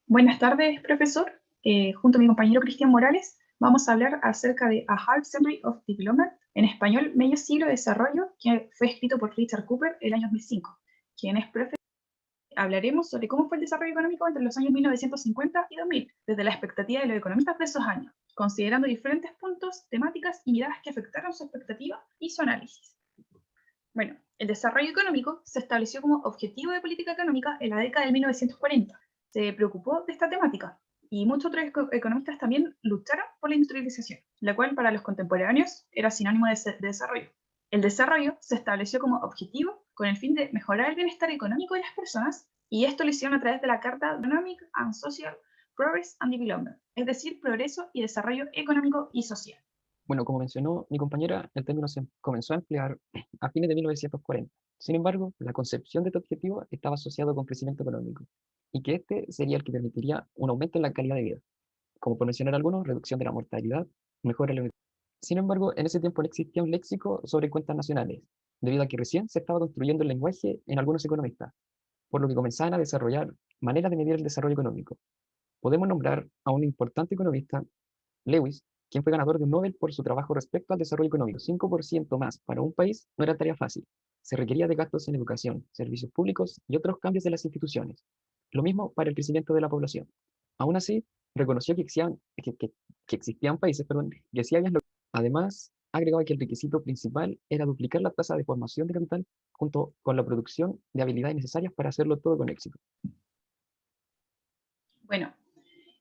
Buenas tardes, profesor. Junto a mi compañero Cristian Morales, vamos a hablar acerca de A Half Century of Development, en español, medio siglo de desarrollo, que fue escrito por Richard Cooper el año 2005. Quien es profe, hablaremos sobre cómo fue el desarrollo económico entre los años 1950 y 2000, desde la expectativa de los economistas de esos años, considerando diferentes puntos, temáticas y miradas que afectaron su expectativa y su análisis. Bueno, el desarrollo económico se estableció como objetivo de política económica en la década de 1940. Se preocupó de esta temática y muchos otros economistas también lucharon por la industrialización, la cual para los contemporáneos era sinónimo de desarrollo. El desarrollo se estableció como objetivo con el fin de mejorar el bienestar económico de las personas, y esto lo hicieron a través de la Carta Economic and Social Progress and Development, es decir, progreso y desarrollo económico y social. Bueno, como mencionó mi compañera, el término se comenzó a emplear a fines de 1940. Sin embargo, la concepción de este objetivo estaba asociado con crecimiento económico, y que este sería el que permitiría un aumento en la calidad de vida, como por mencionar algunos, reducción de la mortalidad, mejora de la. Sin embargo, en ese tiempo no existía un léxico sobre cuentas nacionales, debido a que recién se estaba construyendo el lenguaje en algunos economistas, por lo que comenzaban a desarrollar maneras de medir el desarrollo económico. Podemos nombrar a un importante economista, Lewis, quien fue ganador de un Nobel por su trabajo respecto al desarrollo económico. 5% más para un país no era tarea fácil. Se requería de gastos en educación, servicios públicos y otros cambios de las instituciones. Lo mismo para el crecimiento de la población. Aún así, reconoció que existían países, que sí habían. Además, agregaba que el requisito principal era duplicar la tasa de formación de capital junto con la producción de habilidades necesarias para hacerlo todo con éxito. Bueno,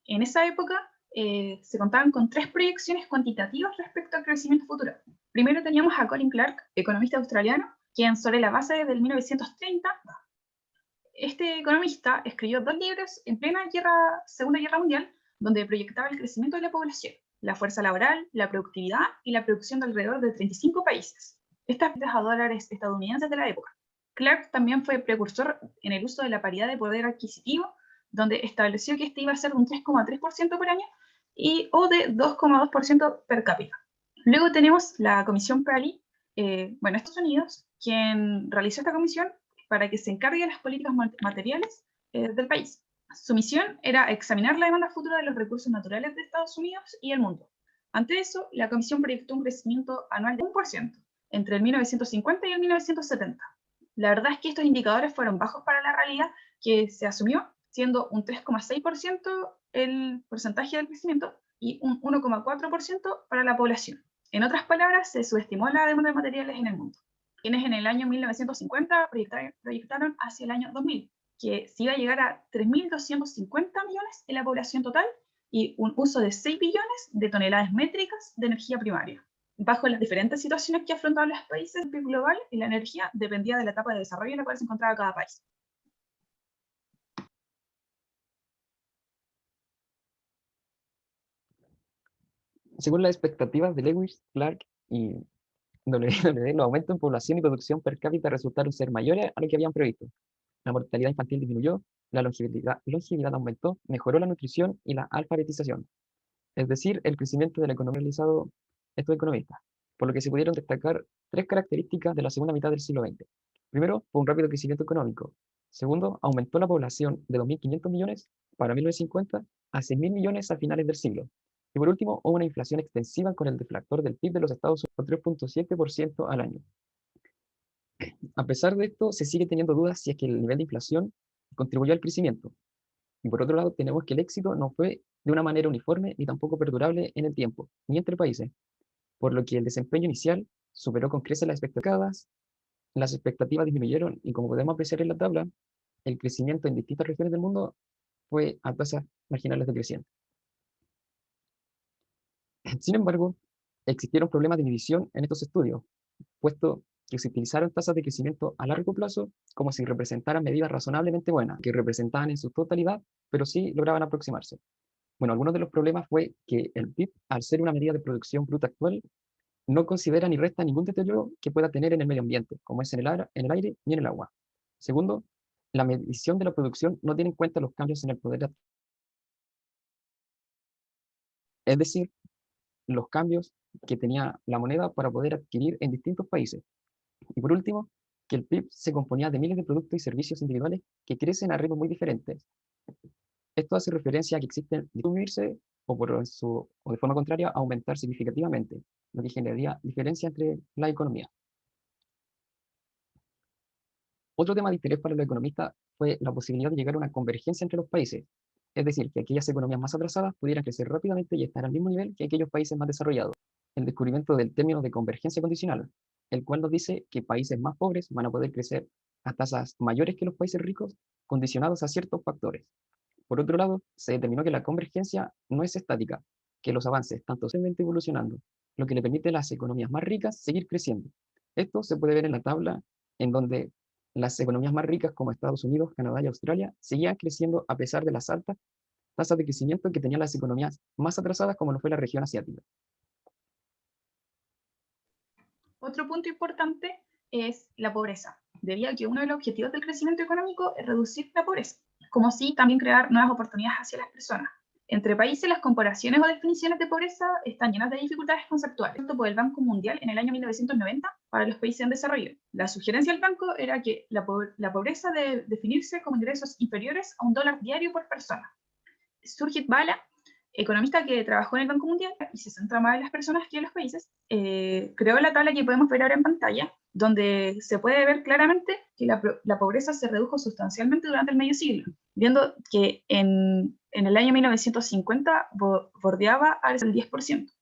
en esa época se contaban con tres proyecciones cuantitativas respecto al crecimiento futuro. Primero teníamos a Colin Clark, economista australiano, quien sobre la base del 1930, este economista escribió dos libros en plena Segunda Guerra Mundial, donde proyectaba el crecimiento de la población, la fuerza laboral, la productividad y la producción de alrededor de 35 países. Estas a dólares estadounidenses de la época. Clark también fue precursor en el uso de la paridad de poder adquisitivo, donde estableció que este iba a ser un 3,3% por año o de 2,2% per cápita. Luego tenemos la Comisión Paris, Estados Unidos, quien realizó esta comisión para que se encargue de las políticas materiales del país. Su misión era examinar la demanda futura de los recursos naturales de Estados Unidos y el mundo. Ante eso, la comisión proyectó un crecimiento anual de 1% entre el 1950 y el 1970. La verdad es que estos indicadores fueron bajos para la realidad que se asumió, siendo un 3,6% el porcentaje del crecimiento y un 1,4% para la población. En otras palabras, se subestimó la demanda de materiales en el mundo, quienes en el año 1950 proyectaron hacia el año 2000, que se iba a llegar a 3.250 millones en la población total y un uso de 6 billones de toneladas métricas de energía primaria. Bajo las diferentes situaciones que afrontaban los países global, la energía dependía de la etapa de desarrollo en la cual se encontraba cada país. Según las expectativas de Lewis, Clark y WWD, los aumentos en población y producción per cápita resultaron ser mayores a lo que habían previsto. La mortalidad infantil disminuyó, la longevidad aumentó, mejoró la nutrición y la alfabetización. Es decir, el crecimiento de la economía realizado estos economistas, por lo que se pudieron destacar tres características de la segunda mitad del siglo XX. Primero, fue un rápido crecimiento económico. Segundo, aumentó la población de 2.500 millones para 1950 a 6.000 millones a finales del siglo. Y por último, hubo una inflación extensiva con el deflactor del PIB de los Estados Unidos, 3,7% al año. A pesar de esto, se sigue teniendo dudas si es que el nivel de inflación contribuyó al crecimiento. Y por otro lado, tenemos que el éxito no fue de una manera uniforme ni tampoco perdurable en el tiempo, ni entre países, por lo que el desempeño inicial superó con creces las expectativas disminuyeron y como podemos apreciar en la tabla, el crecimiento en distintas regiones del mundo fue a tasas marginales decrecientes. Sin embargo, existieron problemas de medición en estos estudios, puesto que se utilizaron tasas de crecimiento a largo plazo como si representaran medidas razonablemente buenas, que representaban en su totalidad, pero sí lograban aproximarse. Bueno, algunos de los problemas fue que el PIB, al ser una medida de producción bruta actual, no considera ni resta ningún deterioro que pueda tener en el medio ambiente, como es en el aire ni en el agua. Segundo, la medición de la producción no tiene en cuenta los cambios en el poder, es decir, los cambios que tenía la moneda para poder adquirir en distintos países. Y por último, que el PIB se componía de miles de productos y servicios individuales que crecen a ritmos muy diferentes. Esto hace referencia a que existen disminuirse o de forma contraria aumentar significativamente, lo que generaría diferencia entre la economía. Otro tema de interés para los economistas fue la posibilidad de llegar a una convergencia entre los países, es decir, que aquellas economías más atrasadas pudieran crecer rápidamente y estar al mismo nivel que aquellos países más desarrollados. El descubrimiento del término de convergencia condicional, el cual nos dice que países más pobres van a poder crecer a tasas mayores que los países ricos, condicionados a ciertos factores. Por otro lado, se determinó que la convergencia no es estática, que los avances están constantemente evolucionando, lo que le permite a las economías más ricas seguir creciendo. Esto se puede ver en la tabla en donde las economías más ricas como Estados Unidos, Canadá y Australia seguían creciendo a pesar de las altas tasas de crecimiento que tenían las economías más atrasadas como lo fue la región asiática. Otro punto importante es la pobreza, debido a que uno de los objetivos del crecimiento económico es reducir la pobreza, como así también crear nuevas oportunidades hacia las personas. Entre países, las comparaciones o definiciones de pobreza están llenas de dificultades conceptuales. Esto por el Banco Mundial en el año 1990 para los países en desarrollo. La sugerencia del banco era que la pobreza debe definirse como ingresos inferiores a $1 diario por persona. Surjit Bala, economista que trabajó en el Banco Mundial y se centra más en las personas que en los países, creó la tabla que podemos ver ahora en pantalla, donde se puede ver claramente que la pobreza se redujo sustancialmente durante el medio siglo, viendo que en el año 1950 bordeaba al 10%.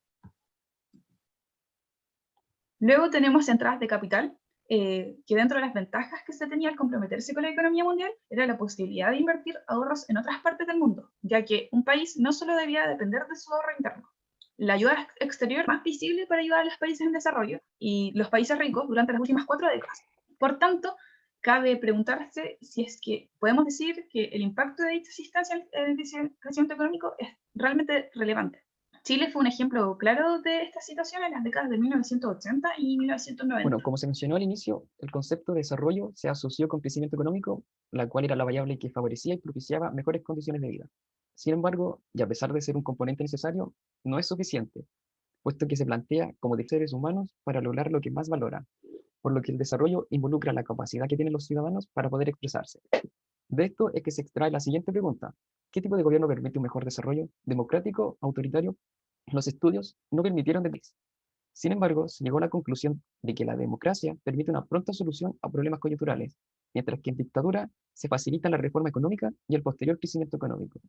Luego tenemos entradas de capital, que dentro de las ventajas que se tenía al comprometerse con la economía mundial era la posibilidad de invertir ahorros en otras partes del mundo, ya que un país no solo debía depender de su ahorro interno. La ayuda exterior más visible para ayudar a los países en desarrollo y los países ricos durante las últimas 4 décadas. Por tanto, cabe preguntarse si es que podemos decir que el impacto de dicha asistencia al crecimiento económico es realmente relevante. Chile fue un ejemplo claro de esta situación en las décadas de 1980 y 1990. Bueno, como se mencionó al inicio, el concepto de desarrollo se asoció con crecimiento económico, la cual era la variable que favorecía y propiciaba mejores condiciones de vida. Sin embargo, y a pesar de ser un componente necesario, no es suficiente, puesto que se plantea como de seres humanos para lograr lo que más valoran, por lo que el desarrollo involucra la capacidad que tienen los ciudadanos para poder expresarse. De esto es que se extrae la siguiente pregunta: ¿qué tipo de gobierno permite un mejor desarrollo? ¿Democrático? ¿Autoritario? Los estudios no permitieron detalles. Sin embargo, se llegó a la conclusión de que la democracia permite una pronta solución a problemas coyunturales, mientras que en dictadura se facilita la reforma económica y el posterior crecimiento económico.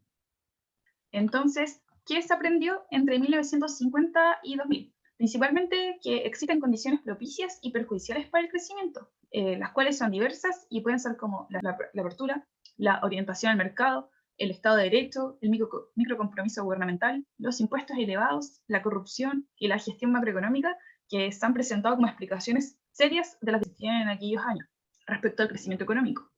Entonces, ¿qué se aprendió entre 1950 y 2000? Principalmente que existen condiciones propicias y perjudiciales para el crecimiento, las cuales son diversas y pueden ser como la apertura, la orientación al mercado, el Estado de Derecho, el microcompromiso gubernamental, los impuestos elevados, la corrupción y la gestión macroeconómica, que se han presentado como explicaciones serias de las que existían en aquellos años respecto al crecimiento económico.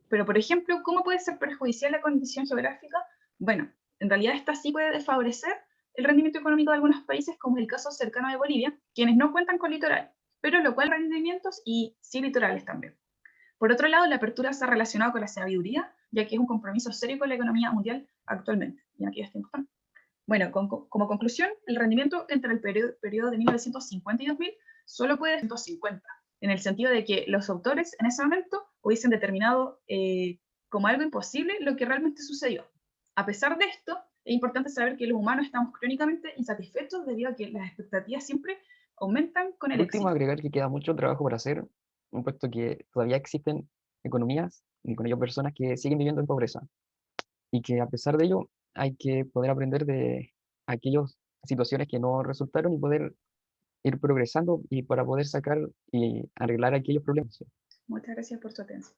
Pero, por ejemplo, ¿cómo puede ser perjudicial la condición geográfica? Bueno, en realidad esta sí puede desfavorecer el rendimiento económico de algunos países, como es el caso cercano de Bolivia, quienes no cuentan con litoral, pero lo cual rendimientos y sí litorales también. Por otro lado, la apertura se ha relacionado con la sabiduría, ya que es un compromiso serio con la economía mundial actualmente, y en aquellos tiempos también. Bueno, como conclusión, el rendimiento entre el periodo de 1950 y 2000 solo puede ser 150, en el sentido de que los autores en ese momento hubiesen determinado como algo imposible lo que realmente sucedió. A pesar de esto, es importante saber que los humanos estamos crónicamente insatisfechos debido a que las expectativas siempre aumentan con el Por último, éxito. agregar que queda mucho trabajo por hacer, puesto que todavía existen economías y con ello personas que siguen viviendo en pobreza, y que a pesar de ello hay que poder aprender de aquellas situaciones que no resultaron y poder ir progresando y para poder sacar y arreglar aquellos problemas. Muchas gracias por su atención.